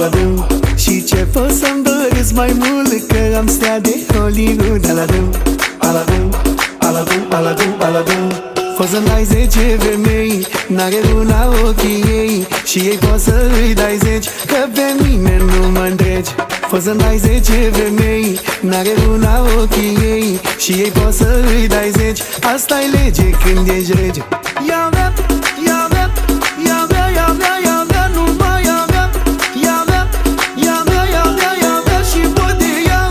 aladăm. Și ce poți să-mi doresc mai mult, că am stea de Hollywood. Aladăm, aladăm, aladăm, aladăm, aladăm. Poți să-mi dai 10 femei, n-are una ochii ei, și ei poți să îi dai 10, că pe mine nu mă întregi. Poți să-mi dai 10 femei, n-are una ochii ei, și ei poți să îi dai 10. Asta-i lege când ești rege. Ia mea, ia mea, ia mea, ia mea, ia mea, numai ia mea. Ia mea, ia mea, ia mea, ia mea, și pot de ea.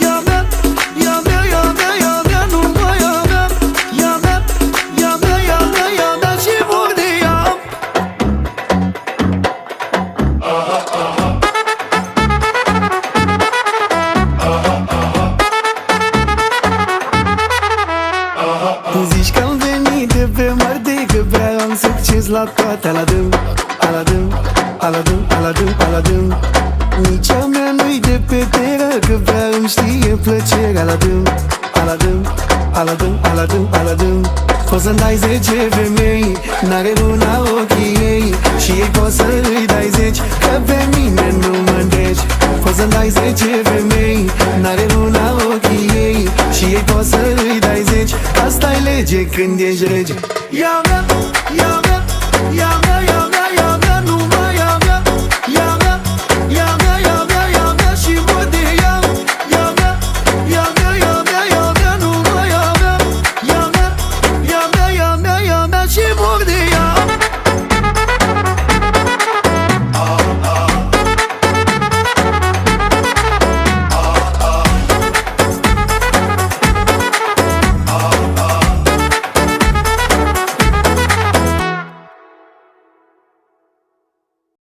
Ia mea, ia mea, ia mea, ia mea, numai ia mea. Ia mea, ia mea, ia mea, ia mea, și pot de ea. Zici că am venit de pe Marte, că prea am succes la toate. Aladăm, aladăm, aladăm, aladăm, aladăm. Nici a mea nu-i de pe teră, că prea îmi știe plăcere. Aladăm, aladăm, aladăm, aladăm, aladăm. Poți să-mi dai 10 femei, n-are una ochii ei, și ei poți să îi dai 10, că pe mine nu mă întregi. Poți să-mi dai 10 femei, n-are una ochii ei, și ei poți să îi dai 10. Asta-i lege când ești rege. Ia mea, ia mea.